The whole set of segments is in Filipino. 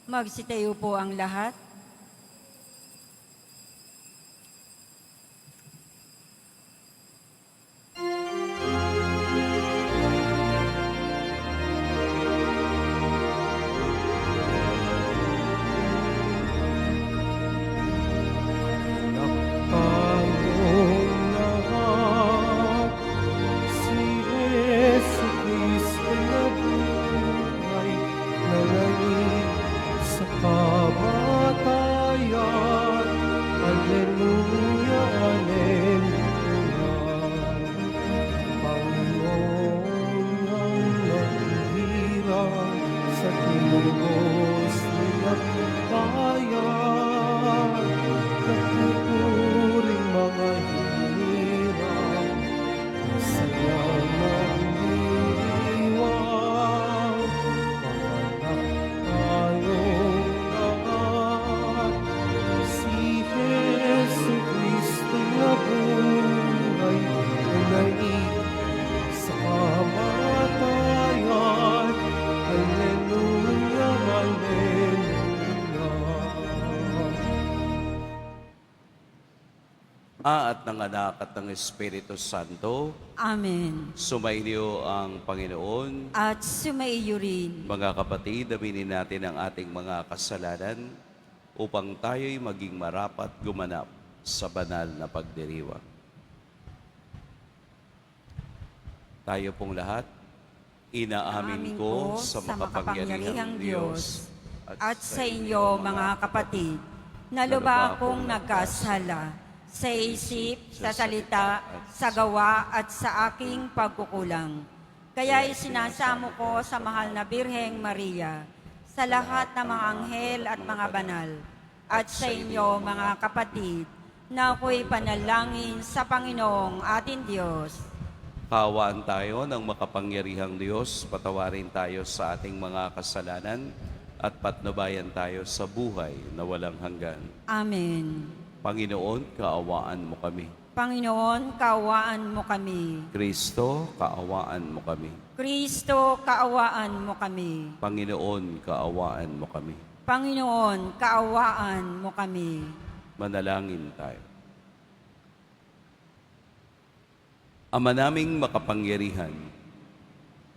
Magsitayo po ang lahat. At ng Anak at ng Espiritu Santo, Amen. sumainyo ang Panginoon. At sumaiyo rin. Mga kapatid, aminin natin ang ating mga kasalanan upang tayo'y maging marapat gumanap sa banal na pagdiriwang. Tayo pong lahat, inaamin ko sa makapangyarihang Diyos at sa inyo mga kapatid, na lubha akong nagkasala sa isip, sa salita, sa gawa at sa aking pagkukulang. Kaya isinasamo ko sa mahal na Birheng Maria, sa lahat ng mga anghel at mga banal, at sa inyo mga kapatid, na ako'y panalangin sa Panginoong ating Diyos. Kaawaan tayo ng makapangyarihang Diyos, patawarin tayo sa ating mga kasalanan at patnubayan tayo sa buhay na walang hanggan. Amen. Panginoon, kaawaan mo kami. Panginoon, kaawaan mo kami. Kristo, kaawaan mo kami. Kristo, kaawaan mo kami. Panginoon, kaawaan mo kami. Panginoon, kaawaan mo kami. Manalangin tayo. Ama naming makapangyarihan,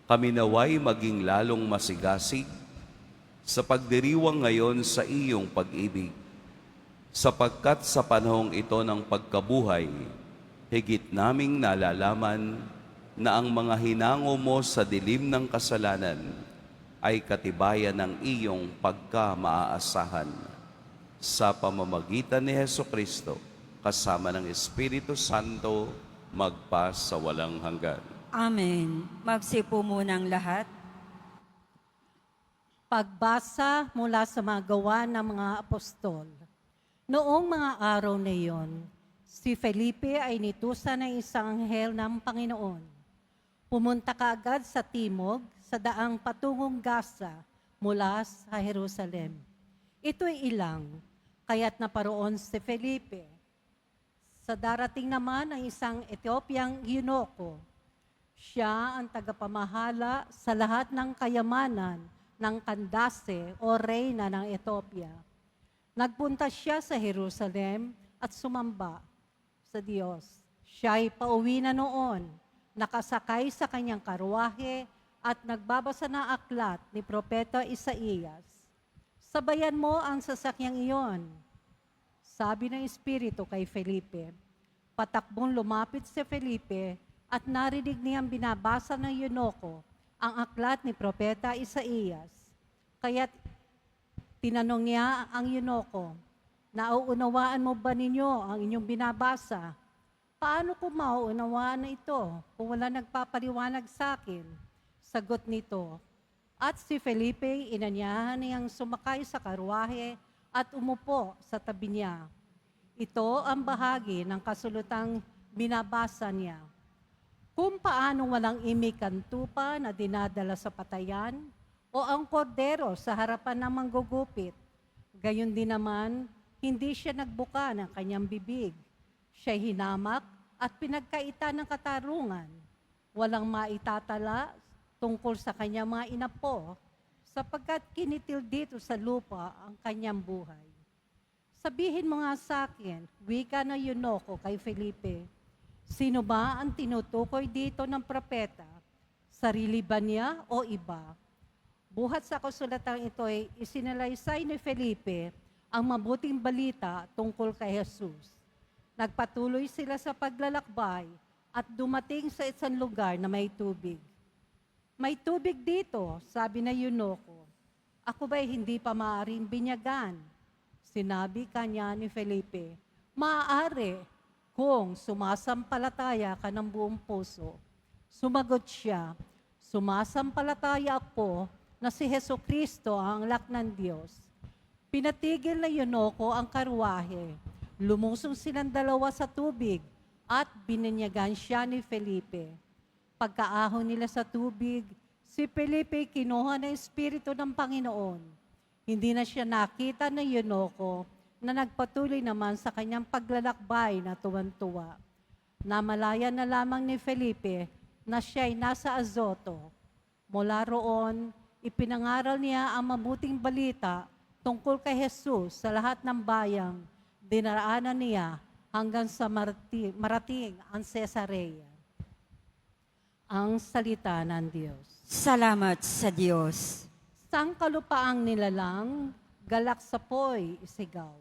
kami naway maging lalong masigasig sa pagdiriwang ngayon sa iyong pag-ibig, sapagkat sa panahong ito ng pagkabuhay, higit naming nalalaman na ang mga hinango mo sa dilim ng kasalanan ay katibayan ng iyong pagka-maaasahan. Sa pamamagitan ni Hesukristo, kasama ng Espiritu Santo, magpa sa walang hanggan. Amen. Magsipo munang lahat. Pagbasa mula sa mga gawa ng mga apostol. Noong mga araw na iyon, si Felipe ay nitusan ng isang anghel ng Panginoon. Pumunta kaagad sa timog, sa daang patungong Gaza, mula sa Jerusalem. Ito'y ilang, kaya't naparoon si Felipe. Sa darating naman ang isang Ethiopiang Eunuko. Siya ang tagapamahala sa lahat ng kayamanan ng Candace o Reyna ng Ethiopia. Nagpunta siya sa Jerusalem at sumamba sa Diyos. Siya'y pauwi na noon, nakasakay sa kanyang karwahe at nagbabasa ng aklat ni Propeta Isaías. Sabayan mo ang sasakyang iyon, sabi ng Espiritu kay Felipe. Patakbong lumapit si Felipe at narinig niyang binabasa ng Eunuko ang aklat ni Propeta Isaías. Kaya't tinanong niya ang Eunuko, nauunawaan mo ba ninyo ang inyong binabasa? Paano ko mauunawaan na ito kung wala nagpapaliwanag sa akin? Sagot nito, at si Felipe inanyahan niyang sumakay sa karwahe at umupo sa tabi niya. Ito ang bahagi ng kasulutang binabasa niya. Kung paano walang imikan tupa na dinadala sa patayan, o ang kordero sa harapan ng manggugupit. Gayon din naman, hindi siya nagbuka ng kanyang bibig. Siya'y hinamak at pinagkaita ng katarungan. Walang maitatala tungkol sa kanyang mga inapo. sapagkat kinitil dito sa lupa ang kanyang buhay. Sabihin mo nga sa akin, wika na Eunuco kay Felipe, sino ba ang tinutukoy dito ng propeta? Sarili ba niya o iba? Buhat sa kasulatang ito ay isinalaysay ni Felipe ang mabuting balita tungkol kay Jesus. Nagpatuloy sila sa paglalakbay at dumating sa isang lugar na may tubig. May tubig dito, sabi na Eunuco. Ako ba'y hindi pa maaaring binyagan? Sinabi kanya ni Felipe, maaari kung sumasampalataya ka ng buong puso. Sumagot siya, sumasampalataya ako na si Hesukristo ang anak ng Diyos. Pinatigil na Eunuco ang karwahe. Lumusong silang dalawa sa tubig at binanyagan siya ni Felipe. Pagkaahon nila sa tubig, si Felipe kinuha ng Espiritu ng Panginoon. Hindi na siya nakita ng Eunuco na nagpatuloy naman sa kanyang paglalakbay na tuwan-tuwa. Namalayan na lamang ni Felipe na siya ay nasa Azoto. Mula roon, ipinangaral niya ang mabuting balita tungkol kay Jesus sa lahat ng bayang dinaraanan niya hanggang sa marating ang Cesarea. Ang salita ng Diyos. Salamat sa Diyos. Sangkalupaang nilalang, galak sa po'y isigaw.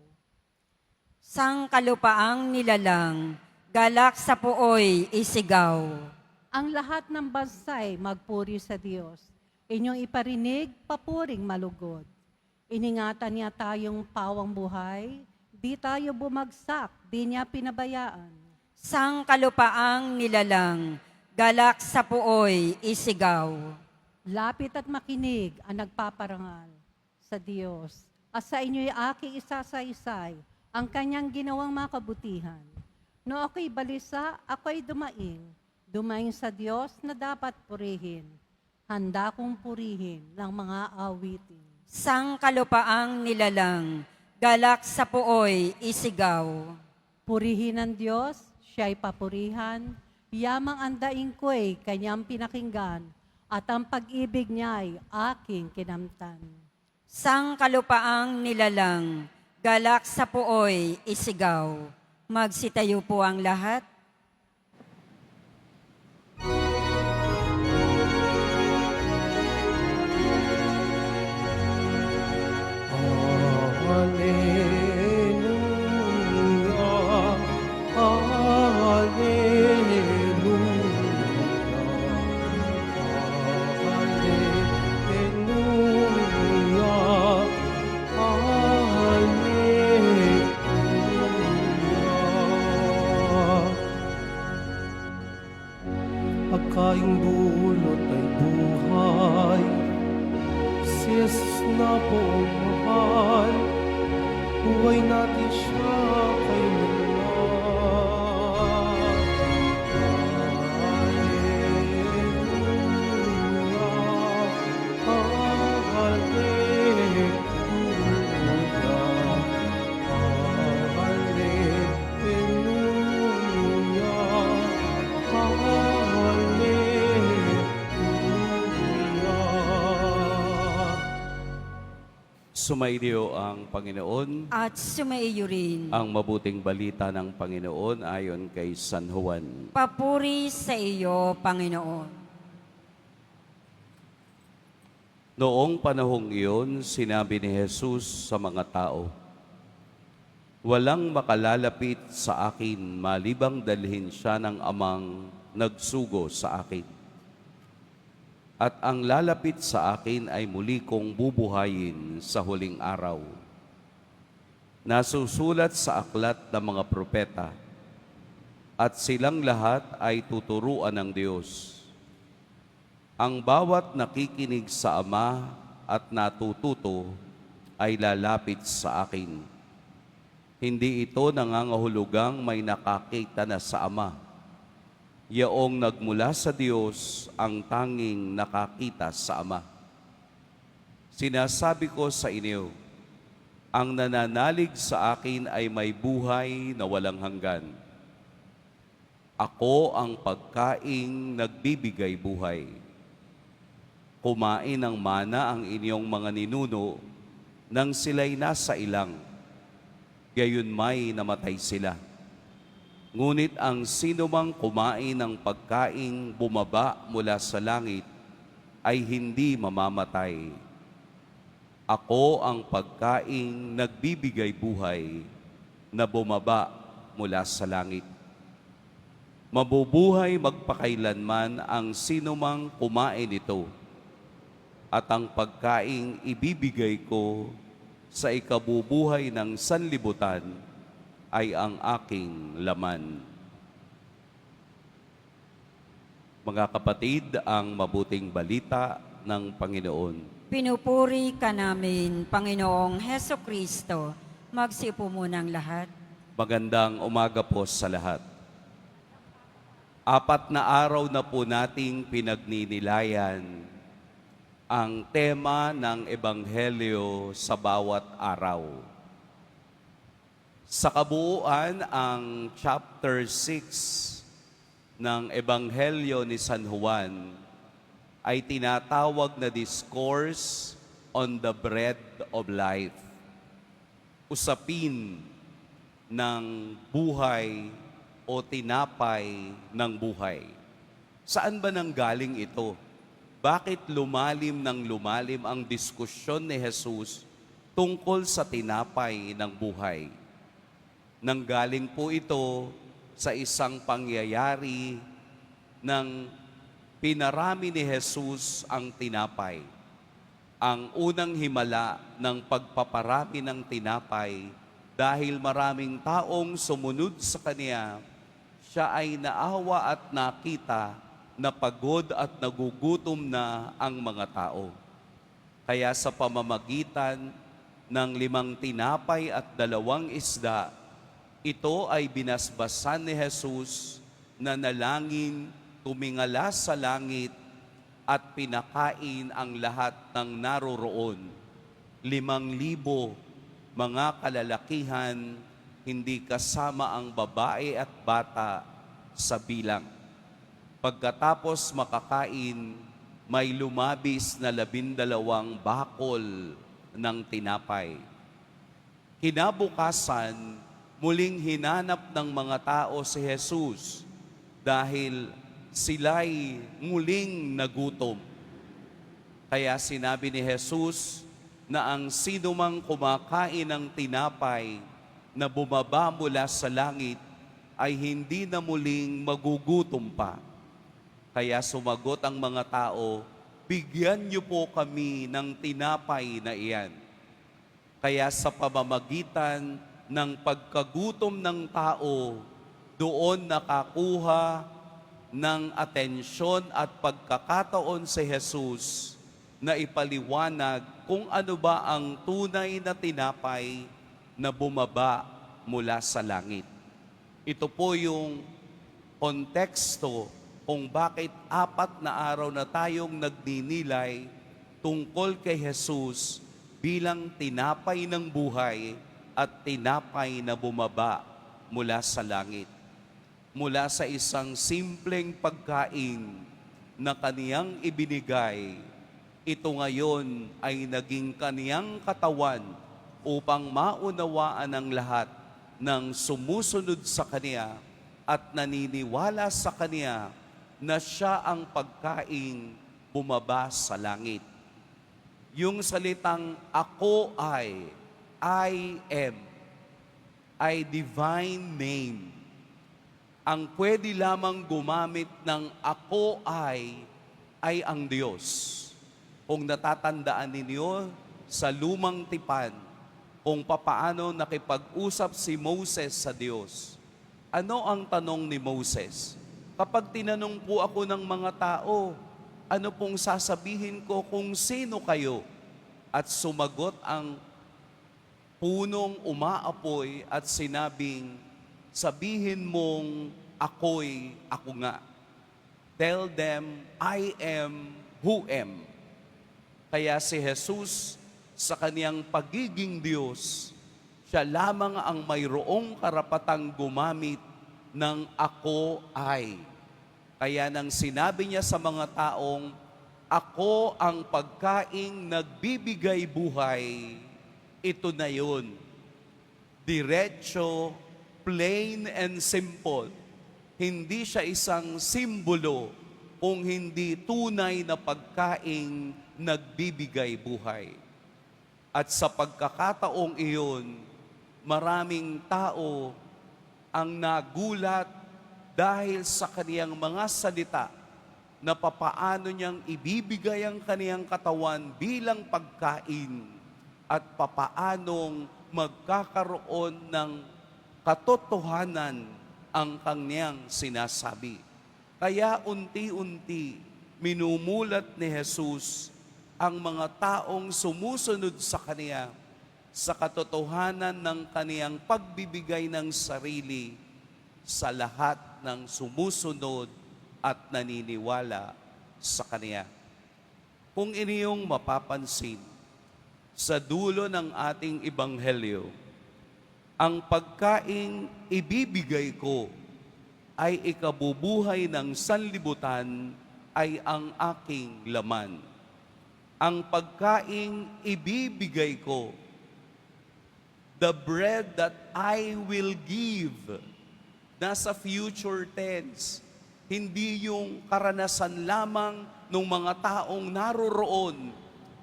Sang kalupaang nilalang, galak sa puoy isigaw. Ang lahat ng bansay magpuri sa Diyos. Inyong iparinig, papuring malugod. Iningatan niya tayong pawang buhay, di tayo bumagsak, di niya pinabayaan. Sang kalupaang nilalang, galak sa puoy isigaw. Lapit at makinig ang nagpaparangal sa Diyos. At sa inyo'y aking isasaysay ang kanyang ginawang mga kabutihan. No ako'y balisa, ako'y dumaing. Dumaing sa Diyos na dapat purihin. Handa kong purihin ng mga awitin. Sang kalupaang nilalang, galak sa puoy isigaw. Purihin ang Diyos, siya'y papurihan. Yamang ang daing ko'y kanyang pinakinggan. At ang pag-ibig niya'y aking kinamtan. Sang kalupaang nilalang, galak sa puoy isigaw. Magsitayo po ang lahat. Pagkaing dulot ay buhay, si Jesus na poong mahal, buhay natin siya kailanman. Hallelujah, hallelujah, Sumainyo ang Panginoon. At sumaiyo rin. Ang mabuting balita ng Panginoon ayon kay San Juan. Papuri sa iyo, Panginoon. Noong panahong iyon, sinabi ni Jesus sa mga tao, walang makalalapit sa akin malibang dalhin siya ng amang nagsugo sa akin. At ang lalapit sa akin ay muli kong bubuhayin sa huling araw. Nasusulat sa aklat ng mga propeta, at silang lahat ay tuturuan ng Diyos. Ang bawat nakikinig sa Ama at natututo ay lalapit sa akin. Hindi ito nangangahulugang may nakakita na sa Ama. Yaong nagmula sa Diyos ang tanging nakakita sa Ama. Sinasabi ko sa inyo, ang nananalig sa akin ay may buhay na walang hanggan. Ako ang pagkaing nagbibigay buhay. Kumain ng mana ang inyong mga ninuno nang sila'y nasa ilang. Gayon may namatay sila. Ngunit ang sinumang kumain ng pagkaing bumaba mula sa langit ay hindi mamamatay. Ako ang pagkaing nagbibigay buhay na bumaba mula sa langit. Mabubuhay magpakailanman ang sinumang kumain nito, at ang pagkaing ibibigay ko sa ikabubuhay ng sanlibutan ay ang aking laman. Mga kapatid, ang mabuting balita ng Panginoon. Pinupuri ka namin, Panginoong Heso Kristo. Magsipo munang lahat. Magandang umaga po sa lahat. 4 na araw na po nating pinagninilayan ang tema ng Ebanghelyo sa bawat araw. Sa kabuuan, ang chapter 6 ng Ebanghelyo ni San Juan ay tinatawag na Discourse on the Bread of Life. Usapin ng buhay o tinapay ng buhay. Saan ba nanggaling ito? Bakit lumalim ng lumalim ang diskusyon ni Jesus tungkol sa tinapay ng buhay? Nanggaling po ito sa isang pangyayari ng pinarami ni Jesus ang tinapay. Ang unang himala ng pagpaparami ng tinapay dahil maraming taong sumunod sa Kanya, siya ay naawa at nakita na pagod at nagugutom na ang mga tao. Kaya sa pamamagitan ng 5 tinapay at 2 isda, ito ay binasbasan ni Jesus na nalangin, tumingala sa langit at pinakain ang lahat ng naroroon. 5,000 mga kalalakihan, hindi kasama ang babae at bata sa bilang. Pagkatapos makakain, may lumabis na 12 bakol ng tinapay. Kinabukasan, muling hinanap ng mga tao si Jesus dahil sila'y muling nagutom. Kaya sinabi ni Jesus na ang sinumang kumakain ng tinapay na bumaba mula sa langit ay hindi na muling magugutom pa. Kaya sumagot ang mga tao, bigyan niyo po kami ng tinapay na iyan. Kaya sa pamamagitan ng pagkagutom ng tao, doon nakakuha ng atensyon at pagkakataon si Jesus na ipaliwanag kung ano ba ang tunay na tinapay na bumaba mula sa langit. Ito po yung konteksto kung bakit 4 na araw na tayong nagninilay tungkol kay Jesus bilang tinapay ng buhay at tinapay na bumaba mula sa langit. Mula sa isang simpleng pagkain na kaniyang ibinigay, ito ngayon ay naging kaniyang katawan upang maunawaan ng lahat ng sumusunod sa Kaniya at naniniwala sa Kaniya na siya ang pagkaing bumaba sa langit. Yung salitang ako I am, ay divine name. Ang pwede lamang gumamit ng ako ay ang Diyos. Kung natatandaan ninyo sa lumang tipan, kung papaano nakipag-usap si Moses sa Diyos. Ano ang tanong ni Moses? Kapag tinanong po ako ng mga tao, ano pong sasabihin ko kung sino kayo? At sumagot ang punong umaapoy at sinabing, sabihin mong ako nga. Tell them, I am who am. Kaya si Jesus, sa kaniyang pagiging Diyos, siya lamang ang mayroong karapatang gumamit ng ako ay. Kaya nang sinabi niya sa mga taong, Ako ang pagkaing nagbibigay buhay. Ito na yun. Diretso, plain and simple. Hindi siya isang simbolo kung hindi tunay na pagkaing nagbibigay buhay. At sa pagkakataong iyon, maraming tao ang nagulat dahil sa kaniyang mga salita na papaano niyang ibibigay ang kaniyang katawan bilang pagkain at papaanong magkakaroon ng katotohanan ang kaniyang sinasabi. Kaya unti-unti minumulat ni Jesus ang mga taong sumusunod sa Kaniya sa katotohanan ng Kaniyang pagbibigay ng sarili sa lahat ng sumusunod at naniniwala sa Kaniya. Kung iniyong mapapansin, sa dulo ng ating ebanghelyo, ang pagkaing ibibigay ko ay ikabubuhay ng sanlibutan ay ang aking laman. Ang pagkaing ibibigay ko, the bread that I will give, nasa future tense. Hindi yung karanasan lamang ng mga taong naroroon,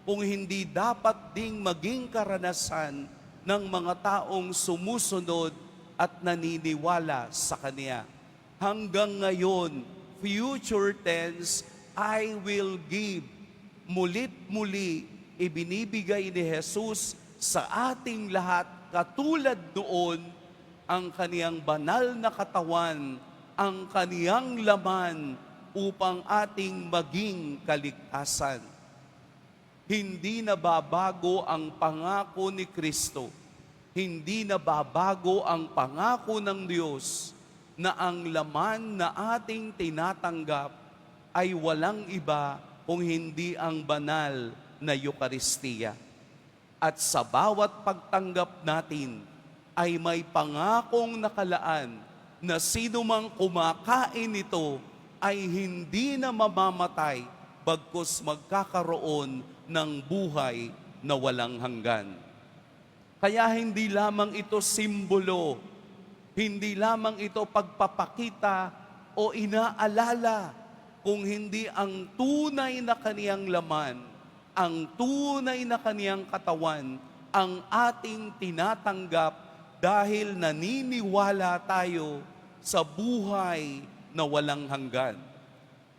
kung hindi dapat ding maging karanasan ng mga taong sumusunod at naniniwala sa Kanya. Hanggang ngayon, future tense, I will give. Mulit muli, ibinibigay ni Jesus sa ating lahat, katulad noon, ang Kaniyang banal na katawan, ang Kaniyang laman, upang ating maging kaligtasan. Hindi nababago ang pangako ni Kristo. Hindi nababago ang pangako ng Diyos na ang laman na ating tinatanggap ay walang iba kung hindi ang banal na Eukaristiya. At sa bawat pagtanggap natin ay may pangakong nakalaan na sino mang kumakain nito ay hindi na mamamatay bagkus magkakaroon ng buhay na walang hanggan. Kaya hindi lamang ito simbolo, hindi lamang ito pagpapakita o inaalala, kung hindi ang tunay na kaniyang laman, ang tunay na kaniyang katawan, ang ating tinatanggap dahil naniniwala tayo sa buhay na walang hanggan,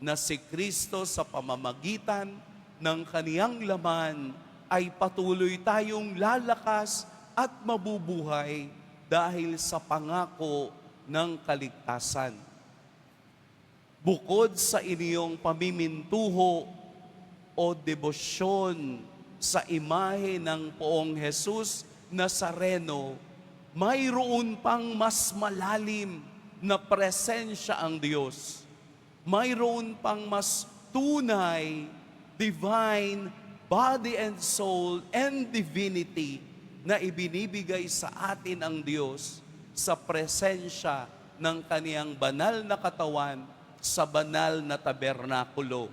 na si Kristo sa pamamagitan ng kaniyang laman ay patuloy tayong lalakas at mabubuhay dahil sa pangako ng kaligtasan. Bukod sa inyong pamimintuho o debosyon sa imahe ng Poong Jesus Nazareno, mayroon pang mas malalim na presensya ang Diyos. Mayroon pang mas tunay, divine, body and soul and divinity na ibinibigay sa atin ang Diyos sa presensya ng kaniyang banal na katawan sa banal na tabernakulo.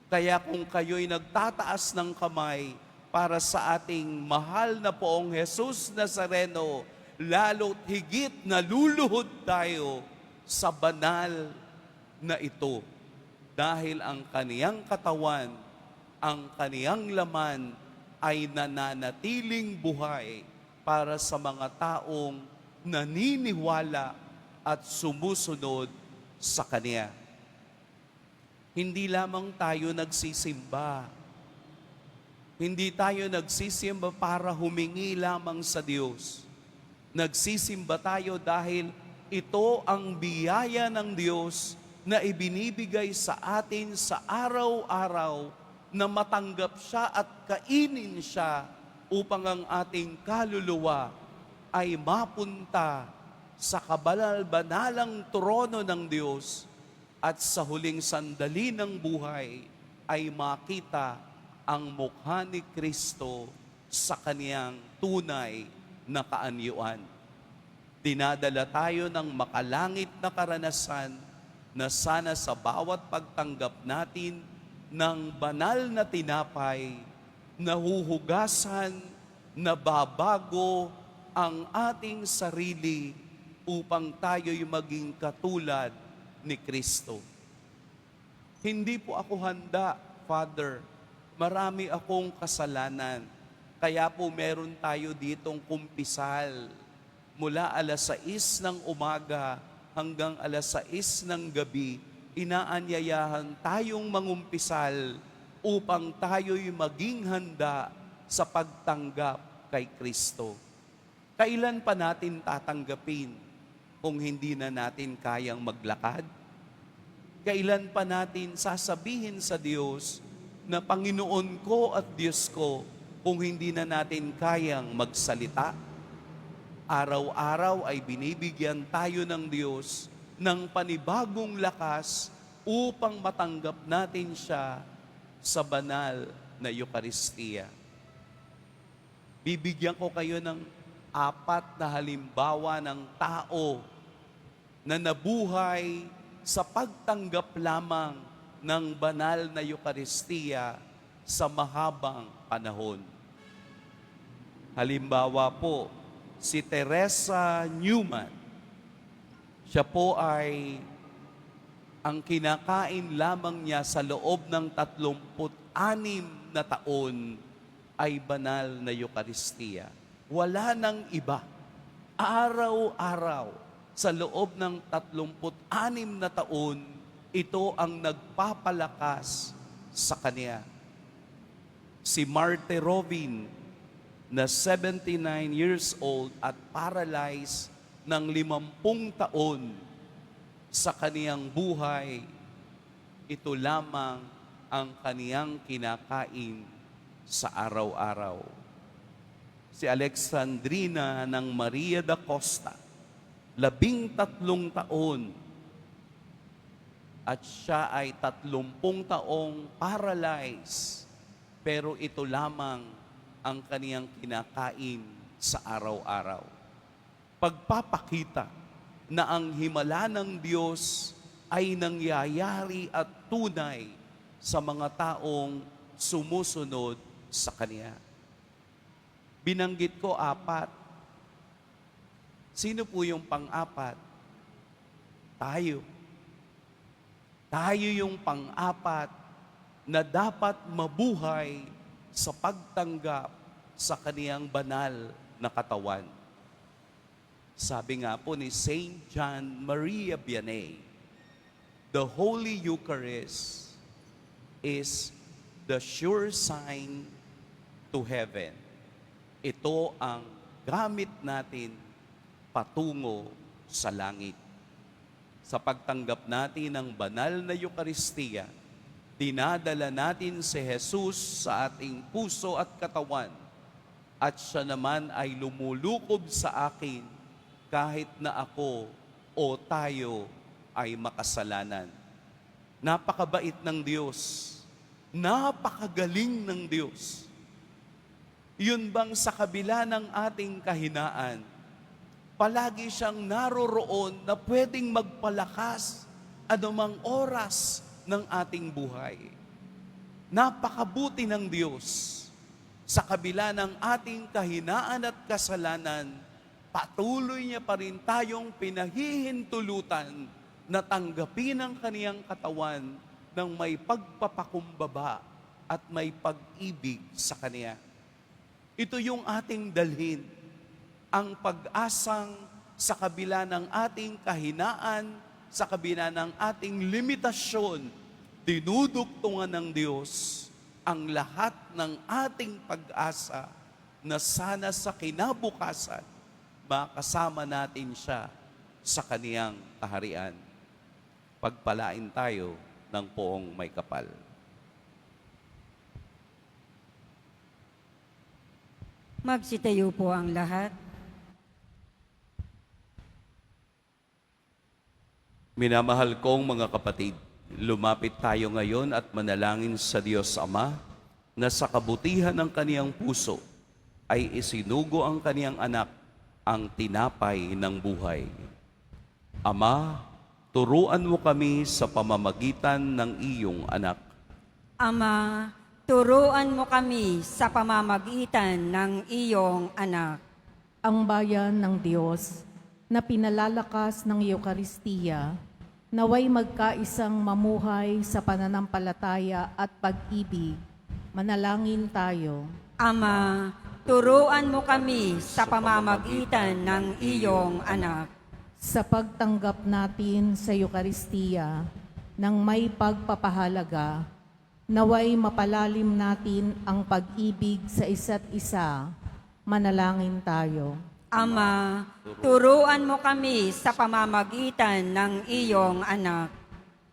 Kaya kung kayo'y nagtataas ng kamay para sa ating mahal na Poong Jesus Nazareno, lalo't higit na luluhod tayo sa banal na ito. Dahil ang kaniyang katawan, ang kaniyang laman ay nananatiling buhay para sa mga taong naniniwala at sumusunod sa Kaniya. Hindi lamang tayo nagsisimba. Hindi tayo nagsisimba para humingi lamang sa Diyos. Nagsisimba tayo dahil ito ang biyaya ng Diyos na ibinibigay sa atin sa araw-araw na matanggap siya at kainin siya upang ang ating kaluluwa ay mapunta sa kabanal-banalang trono ng Diyos at sa huling sandali ng buhay ay makita ang mukha ni Kristo sa kaniyang tunay na kaanyuan. Dinadala tayo ng makalangit na karanasan na sana sa bawat pagtanggap natin ng banal na tinapay, nahuhugasan, nababago ang ating sarili upang tayo'y maging katulad ni Kristo. Hindi po ako handa, Father. Marami akong kasalanan. Kaya po meron tayo ditong kumpisal. Mula 6:00 ng umaga hanggang 6:00 ng gabi, inaanyayahan tayong mangumpisal upang tayo'y maging handa sa pagtanggap kay Kristo. Kailan pa natin tatanggapin kung hindi na natin kayang maglakad? Kailan pa natin sasabihin sa Diyos na Panginoon ko at Diyos ko kung hindi na natin kayang magsalita? Araw-araw ay binibigyan tayo ng Diyos ng panibagong lakas upang matanggap natin siya sa banal na Eucharistia. Bibigyan ko kayo ng 4 na halimbawa ng tao na nabuhay sa pagtanggap lamang ng banal na Eucharistia sa mahabang panahon. Halimbawa po, si Teresa Newman. Siya po ay ang kinakain lamang niya sa loob ng 36 na taon ay banal na Eucharistia. Wala nang iba. Araw-araw sa loob ng 36 na taon, ito ang nagpapalakas sa kanya. Si Marte Robin, na 79 years old at paralyzed ng 50 taon sa kaniyang buhay, ito lamang ang kaniyang kinakain sa araw-araw. Si Alexandrina ng Maria da Costa, 13 taon, at siya ay 30 taong paralyzed, pero ito lamang ang kaniyang kinakain sa araw-araw. Pagpapakita na ang himala ng Diyos ay nangyayari at tunay sa mga taong sumusunod sa Kanya. Binanggit ko 4. Sino po yung pang-4? Tayo. Tayo yung pang-4 na dapat mabuhay sa pagtanggap sa kaniyang banal na katawan. Sabi nga po ni Saint John Maria Vianney, the Holy Eucharist is the sure sign to heaven. Ito ang gamit natin patungo sa langit. Sa pagtanggap natin ng banal na Eucharistia, dinadala natin si Jesus sa ating puso at katawan, at siya naman ay lumulukob sa akin kahit na ako o tayo ay makasalanan. Napakabait ng Diyos. Napakagaling ng Diyos. Yun bang sa kabila ng ating kahinaan, palagi siyang naroroon na pwedeng magpalakas anumang oras ng ating buhay. Napakabuti ng Diyos. Sa kabila ng ating kahinaan at kasalanan, patuloy niya pa rin tayong pinahihintulutan na tanggapin ang kaniyang katawan ng may pagpapakumbaba at may pag-ibig sa Kaniya. Ito yung ating dalhin, ang pag-asang sa kabila ng ating kahinaan, sa kabila ng ating limitasyon, dinudugtungan ng Diyos ang lahat ng ating pag-asa na sana sa kinabukasan, makasama natin siya sa kaniyang kaharian. Pagpalain tayo ng poong may kapal. Magsitayo po ang lahat. Minamahal kong mga kapatid, lumapit tayo ngayon at manalangin sa Diyos Ama na sa kabutihan ng kaniyang puso ay isinugo ang kaniyang anak, ang tinapay ng buhay. Ama, turuan mo kami sa pamamagitan ng iyong anak Ama, turuan mo kami sa pamamagitan ng iyong anak. Ang bayan ng Diyos na pinalalakas ng Eukaristiya, naway magkaisang mamuhay sa pananampalataya at pag-ibig. Manalangin tayo. Ama, turuan mo kami sa pamamagitan ng iyong anak. Sa pagtanggap natin sa Eukaristiya ng may pagpapahalaga, naway mapalalim natin ang pag-ibig sa isa't isa. Manalangin tayo. Ama, turuan mo kami sa pamamagitan ng iyong anak.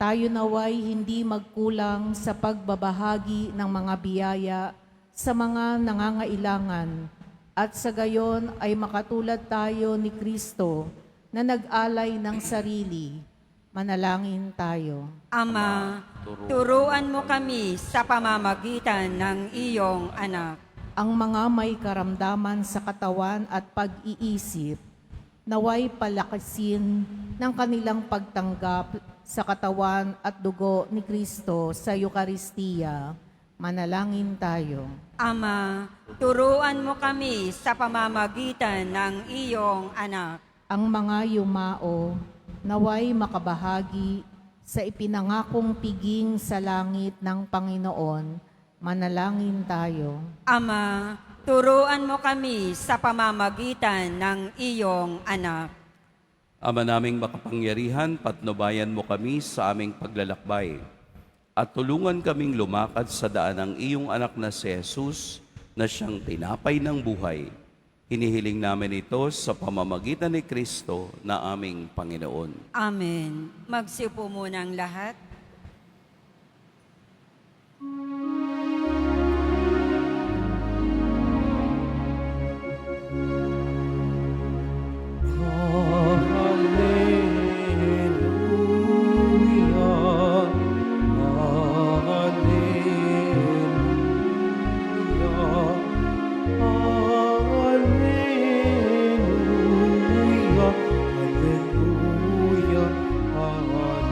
Tayo naway hindi magkulang sa pagbabahagi ng mga biyaya sa mga nangangailangan at sa gayon ay makatulad tayo ni Kristo na nag-alay ng sarili. Manalangin tayo. Ama, turuan mo kami sa pamamagitan ng iyong anak. Ang mga may karamdaman sa katawan at pag-iisip, naway palakasin ng kanilang pagtanggap sa katawan at dugo ni Kristo sa Eukaristiya. Manalangin tayo. Ama, turuan mo kami sa pamamagitan ng iyong anak. Ang mga yumao, naway makabahagi sa ipinangakong piging sa langit ng Panginoon. Manalangin tayo. Ama, turuan mo kami sa pamamagitan ng iyong anak. Ama naming makapangyarihan, patnubayan mo kami sa aming paglalakbay at tulungan kaming lumakad sa daan ng iyong anak na si Jesus na siyang tinapay ng buhay. Hinihiling namin ito sa pamamagitan ni Kristo na aming Panginoon. Amen. Magsiupo muna ang lahat. Hallelujah, hallelujah,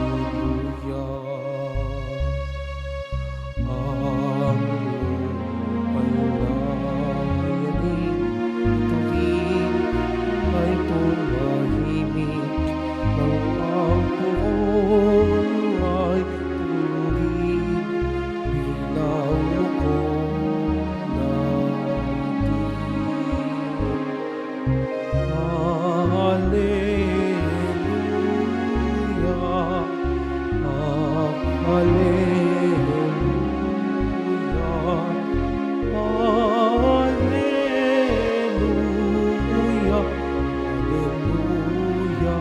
hallelujah,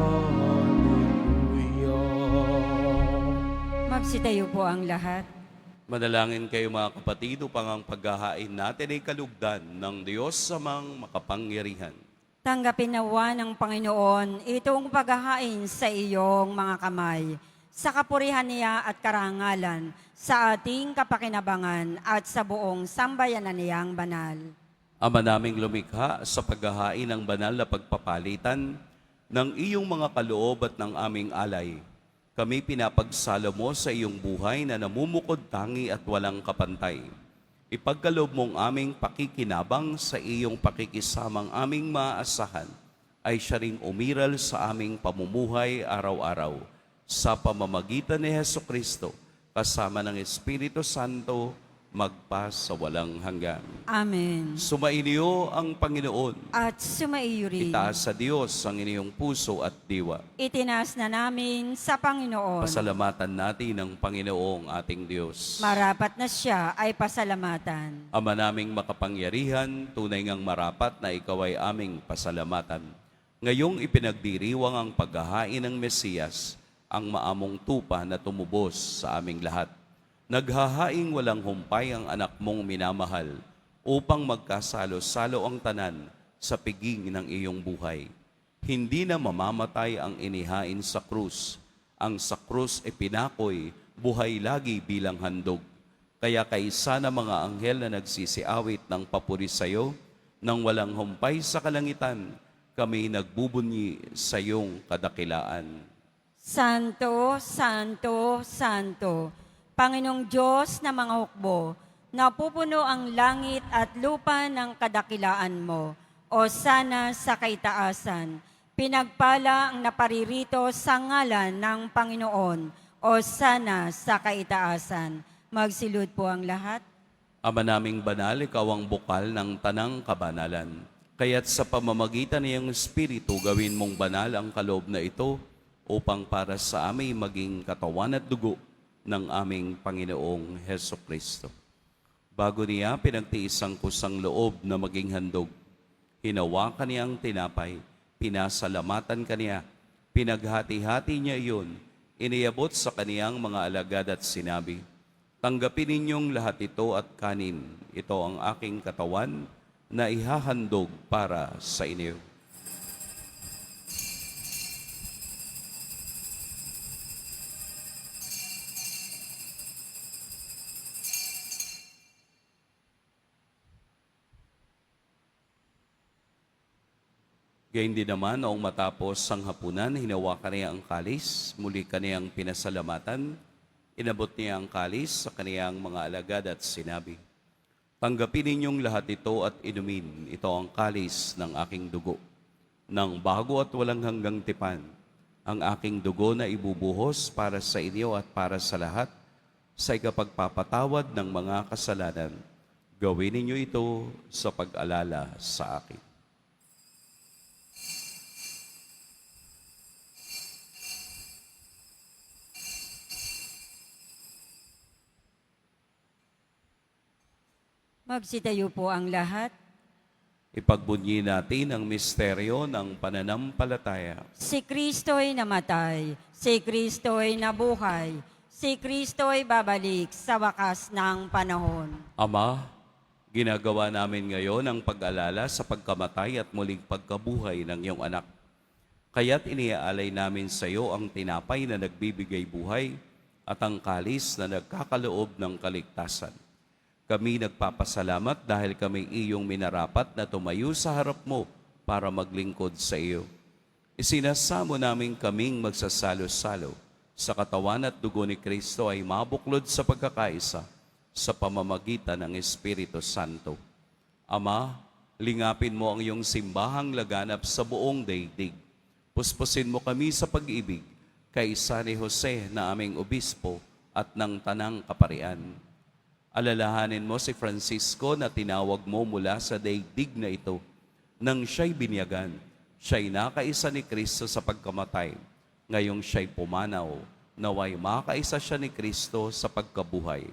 hallelujah, Magsitayo po ang lahat. Manalangin kayo mga kapatid upang ang paghahain natin ay kalugdan ng Diyos samang makapangyarihan. Tanggapin nawa ng Panginoon itong paghahain sa iyong mga kamay, sa kapurihan niya at karangalan, sa ating kapakinabangan at sa buong sambayanan niyang banal. Ama naming lumikha sa paghahain ng banal na pagpapalitan ng iyong mga kaloob at ng aming alay. Kami pinapagsalo mo sa iyong buhay na namumukod tangi at walang kapantay. Ipagkaloob mong aming pakikinabang sa iyong pakikisamang aming maasahan ay siya ring umiral sa aming pamumuhay araw-araw sa pamamagitan ni Hesukristo kasama ng Espiritu Santo magpa sa walang hanggan. Amen. Sumainyo ang Panginoon. At sumaiyo rin. Itaas sa Diyos ang inyong puso at diwa. Itinaas na namin sa Panginoon. Pasalamatan natin ang Panginoong ating Diyos. Marapat na siya ay pasalamatan. Ama naming makapangyarihan, tunay ngang marapat na ikaw ay aming pasalamatan. Ngayong ipinagdiriwang ang paghahain ng Mesiyas, ang maamong tupa na tumubos sa aming lahat. Naghahaing walang humpay ang anak mong minamahal upang magkasalo-salo ang tanan sa piging ng iyong buhay. Hindi na mamamatay ang inihain sa krus. Ang sa krus e pinakoy, buhay lagi bilang handog. Kaya kaisa na mga anghel na nagsisiawit ng papuri sa iyo, nang walang humpay sa kalangitan, kami nagbubunyi sa iyong kadakilaan. Santo, Santo, Santo, Panginoong Diyos na mga hukbo, napupuno ang langit at lupa ng kadakilaan mo. O sana sa kaitaasan, pinagpala ang naparirito sa ngalan ng Panginoon. O sana sa kaitaasan. Magsilud po ang lahat. Ama naming banal, ikaw ang bukal ng tanang kabanalan. Kaya't sa pamamagitan ng Espiritu, gawin mong banal ang kaloob na ito upang para sa amin maging katawan at dugo ng aming Panginoong Heso Kristo. Bago niya pinagtiis ang kusang loob na maging handog, hinawakan niya ang tinapay, pinasalamatan kaniya, pinaghati-hati niya iyon, iniabot sa kaniyang mga alagad at sinabi, "Tanggapin ninyong lahat ito at kanin. Ito ang aking katawan na ihahandog para sa inyo." Gayun din naman, noong matapos ang hapunan, hinawakan niya ang kalis, muli kaniyang pinasalamatan, inabot niya ang kalis sa kaniyang mga alagad at sinabi, "Tanggapin ninyong lahat ito at inumin. Ito ang kalis ng aking dugo, ng bago at walang hanggang tipan, ang aking dugo na ibubuhos para sa inyo at para sa lahat, sa ikapagpapatawad ng mga kasalanan. Gawin ninyo ito sa pag-alala sa akin." Magsitayo po ang lahat. Ipagbunyi natin ang misteryo ng pananampalataya. Si Kristo'y namatay, si Kristo'y nabuhay, si Kristo'y babalik sa wakas ng panahon. Ama, ginagawa namin ngayon ang pag-alala sa pagkamatay at muling pagkabuhay ng iyong anak. Kaya't iniaalay namin sa iyo ang tinapay na nagbibigay buhay at ang kalis na nagkakaloob ng kaligtasan. Kami nagpapasalamat dahil kami iyong minarapat na tumayo sa harap mo para maglingkod sa iyo. Isinasamo namin kaming magsasalo-salo sa katawan at dugo ni Kristo ay mabuklod sa pagkakaisa sa pamamagitan ng Espiritu Santo. Ama, lingapin mo ang iyong simbahang laganap sa buong daigdig. Puspusin mo kami sa pag-ibig kay San Jose na aming obispo at ng tanang kaparian. Alalahanin mo si Francisco na tinawag mo mula sa daigdig na ito. Nang siya'y binyagan, siya'y nakaisa ni Kristo sa pagkamatay. Ngayong siya'y pumanaw, naway makaisa siya ni Kristo sa pagkabuhay.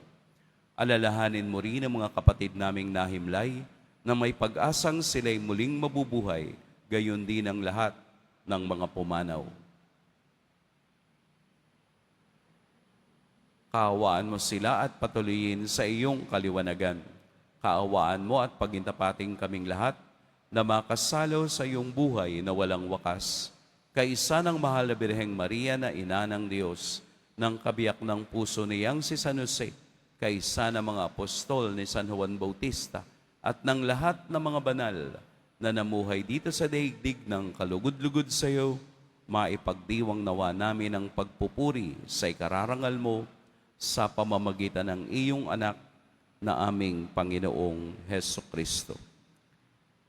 Alalahanin mo rin ang mga kapatid naming nahimlay na may pag-asang sila'y muling mabubuhay, gayon din ang lahat ng mga pumanaw. Kaawaan mo sila at patuloyin sa iyong kaliwanagan. Kaawaan mo at pagintapating kaming lahat na makasalo sa iyong buhay na walang wakas. Kaisa ng mahal na Birheng Maria na ina ng Diyos, ng kabiyak ng puso niyang si San Jose, kaisa ng mga apostol ni San Juan Bautista, at ng lahat ng mga banal na namuhay dito sa daigdig ng kalugod-lugod sa iyo, maipagdiwang nawa namin ang pagpupuri sa ikararangal mo sa pamamagitan ng iyong anak na aming Panginoong Heso Kristo.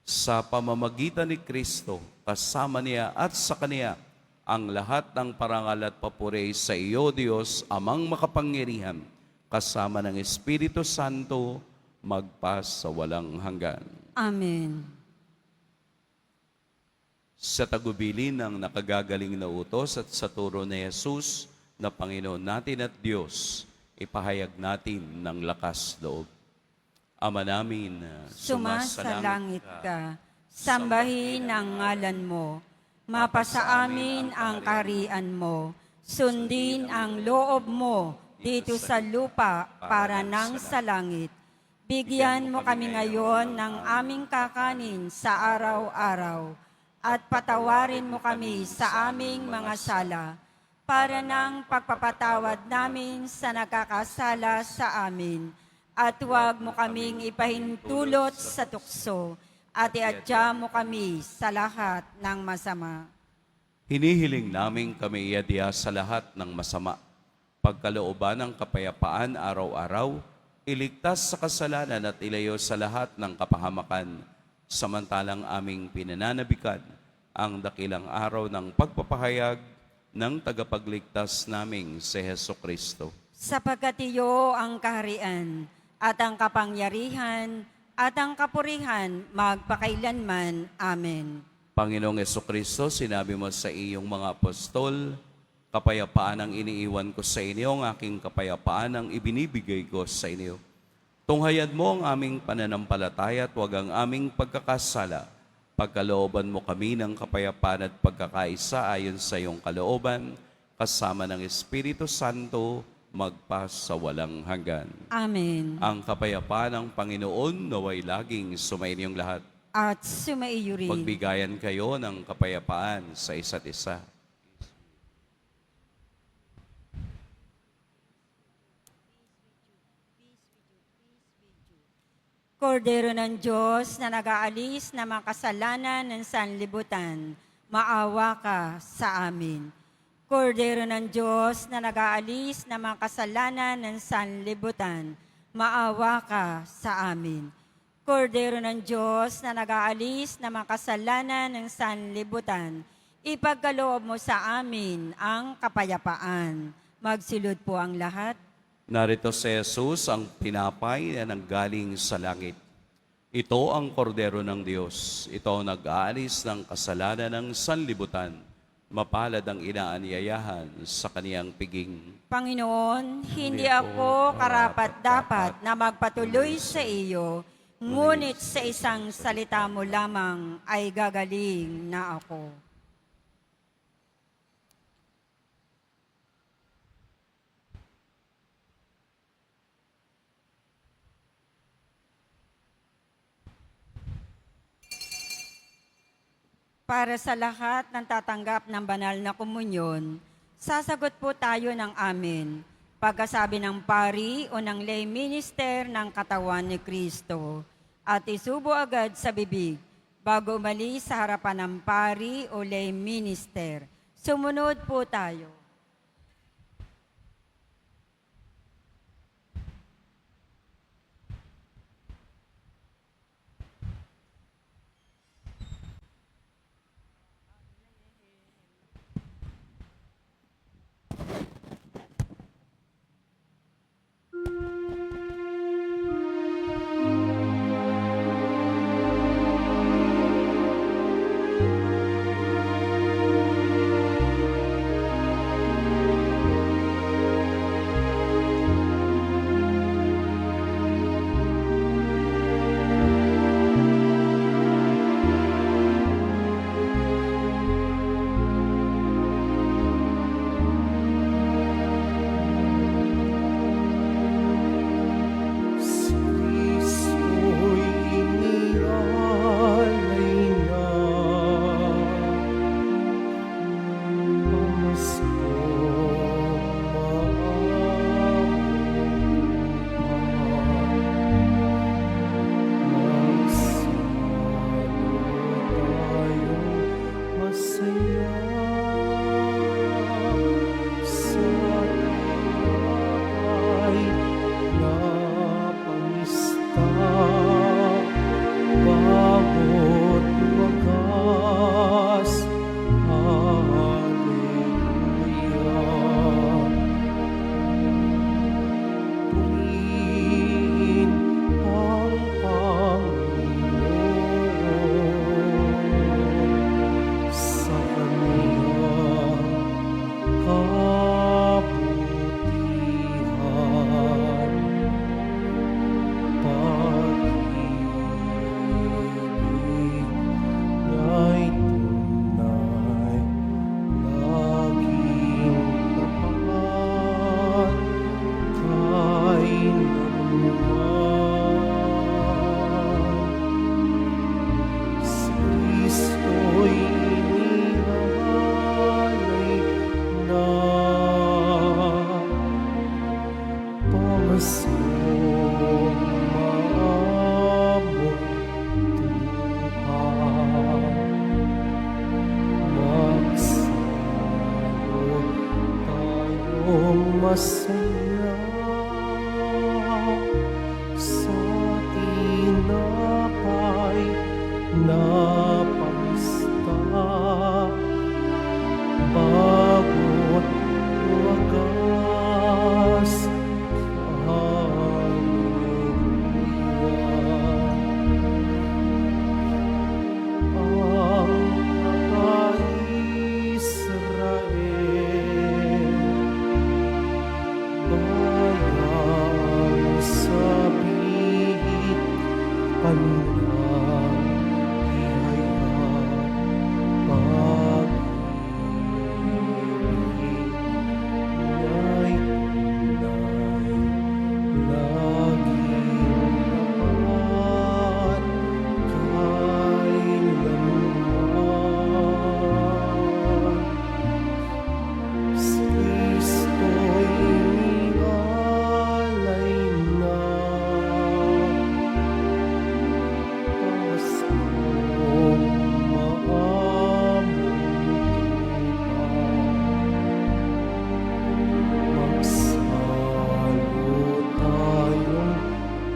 Sa pamamagitan ni Kristo, kasama niya at sa Kaniya, ang lahat ng parangal at papuri sa iyo, Diyos, Amang makapangyarihan, kasama ng Espiritu Santo, magpas sa walang hanggan. Amen. Sa tagubilin ng nakagagaling na utos at sa turo ni Jesus na Panginoon natin at Diyos, ipahayag natin ng lakas loob. Ama namin, Sumasalangit ka, sambahin ang ngalan mo, mapasa amin ang kaharian mo, sundin ang loob mo dito sa lupa para nang sa langit. Bigyan mo kami ngayon ng aming kakanin sa araw-araw at patawarin mo kami sa aming mga sala para ng pagpapatawad namin sa nakakasala sa amin. At huwag mo kaming ipahintulot sa tukso at iadya mo kami sa lahat ng masama. hinihiling namin kami iadya sa lahat ng masama. pagkalooban ng kapayapaan araw-araw, iligtas sa kasalanan at ilayo sa lahat ng kapahamakan, samantalang aming pinananabikan ang dakilang araw ng pagpapahayag ng tagapagligtas naming si Heso Kristo. Sapagkat iyo ang kaharian at ang kapangyarihan at ang kapurihan magpakailanman. Amen. Panginoong Kristo, sinabi mo sa iyong mga apostol, kapayapaan ang iniiwan ko sa inyo, ang aking kapayapaan ang ibinibigay ko sa inyo. Tunghayad mo ang aming pananampalataya at huwag ang aming pagkakasala. Pagkalooban mo kami ng kapayapaan at pagkakaisa ayon sa iyong kalooban, kasama ng Espiritu Santo, magpasawalang hanggan. Amen. Ang kapayapaan ng Panginoon naway laging sumainyong lahat. At sumaiyo rin. Magbigayan kayo ng kapayapaan sa isa't isa. Kordero ng Diyos na nag-aalis ng mga kasalanan ng sanlibutan, maawa ka sa amin. Kordero ng Diyos na nag-aalis ng mga kasalanan ng sanlibutan, maawa ka sa amin. Kordero ng Diyos na nag-aalis ng mga kasalanan ng sanlibutan, ipagkaloob mo sa amin ang kapayapaan. Magsilod po ang lahat. Narito si Jesus, ang tinapay na nanggaling sa langit. Ito ang kordero ng Diyos. Ito ang nag-aalis ng kasalanan ng sanlibutan. Mapalad ang inaanyayahan sa kaniyang piging. Panginoon, hindi ako karapat-dapat na magpatuloy sa iyo, ngunit sa isang salita mo lamang ay gagaling na ako. Para sa lahat ng tatanggap ng banal na komunyon, sasagot po tayo ng amen. Pagkasabi ng pari o ng lay minister ng katawan ni Kristo, at isubo agad sa bibig bago umalis sa harapan ng pari o lay minister. Sumunod po tayo. masaya sa tinapay na pamista, bago't wagas.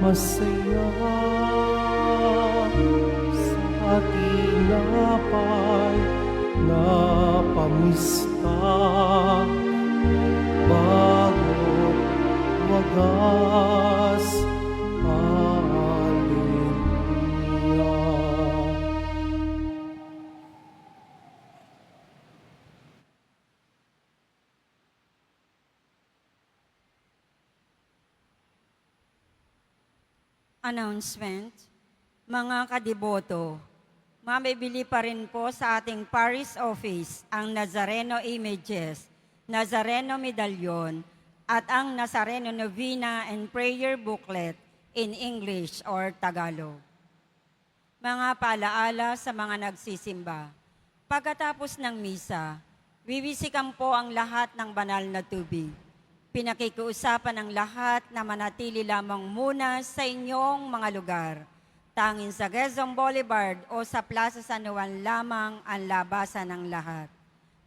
Masaya sa tinapay na pamista, bago't wagas. Hallelujah. Announcement. Mga kadiboto, mabibili pa rin po sa ating parish office ang Nazareno Images, Nazareno Medallion, at ang Nazareno Novena and Prayer Booklet in English or Tagalog. Mga paalaala sa mga nagsisimba. Pagkatapos ng misa, wiwisikan po ang lahat ng banal na tubig. Pinakikiusapan ng lahat na manatili lamang muna sa inyong mga lugar. Tanging sa Quezon Boulevard o sa Plaza San Juan lamang ang labasan ng lahat.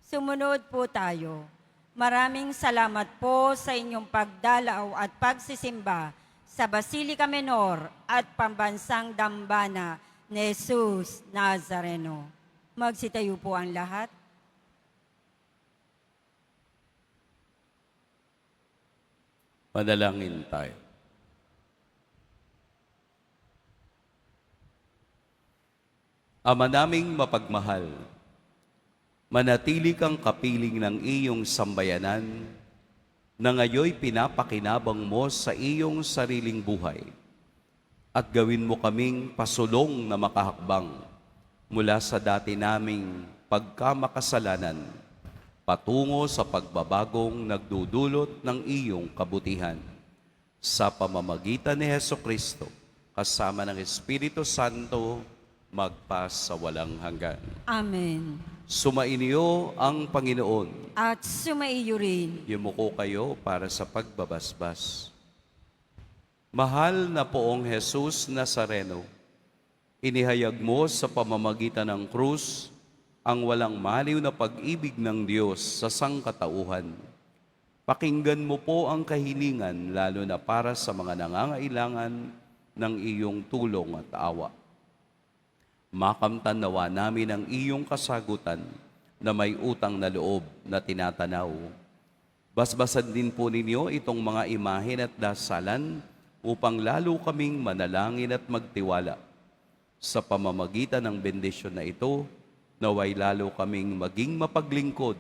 Sumunod po tayo. Maraming salamat po sa inyong pagdalaw at pagsisimba sa Basilica Menor at Pambansang Dambana ni Jesus Nazareno. Magsitayo po ang lahat. Manalangin tayo. Ama naming mapagmahal, manatili kang kapiling ng iyong sambayanan na ngayoy pinapakinabang mo sa iyong sariling buhay at gawin mo kaming pasulong na makahakbang mula sa dati naming pagkamakasalanan patungo sa pagbabagong nagdudulot ng iyong kabutihan. Sa pamamagitan ni Hesukristo, kasama ng Espiritu Santo, magpas sa walang hanggan. Amen. Sumainyo ang Panginoon. At sumaiyo rin. Yumuko kayo para sa pagbabasbas. Mahal na poong Jesus Nazareno, inihayag mo sa pamamagitan ng krus ang walang maliw na pag-ibig ng Diyos sa sangkatauhan. Pakinggan mo po ang kahilingan lalo na para sa mga nangangailangan ng iyong tulong at awa. Makamtan nawa namin ang iyong kasagutan na may utang na loob na tinatanaw. Basbasan din po ninyo itong mga imahen at dasalan upang lalo kaming manalangin at magtiwala. Sa pamamagitan ng bendisyon na ito, naway lalo kaming maging mapaglingkod,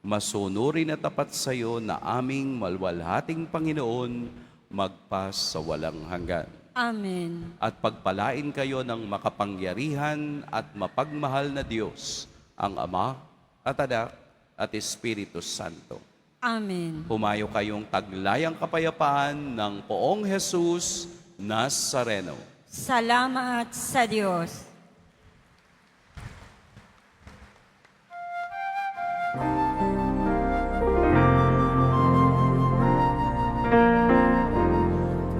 masunurin at tapat sa iyo na aming malwalhating Panginoon, magpas sa walang hanggan. Amen. At pagpalain kayo ng makapangyarihan at mapagmahal na Diyos, ang Ama at Anak at Espiritu Santo. Amen. Humayo kayong taglayang kapayapaan ng poong Jesus Nazareno. Salamat sa Diyos.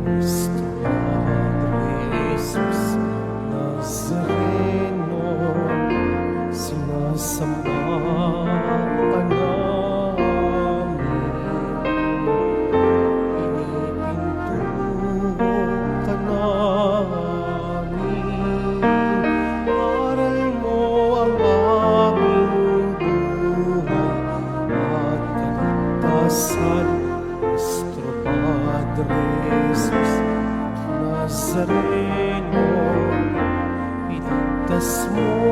Cristo Padre Jesus Nazareno, sinasamba ka namin. ligtas mo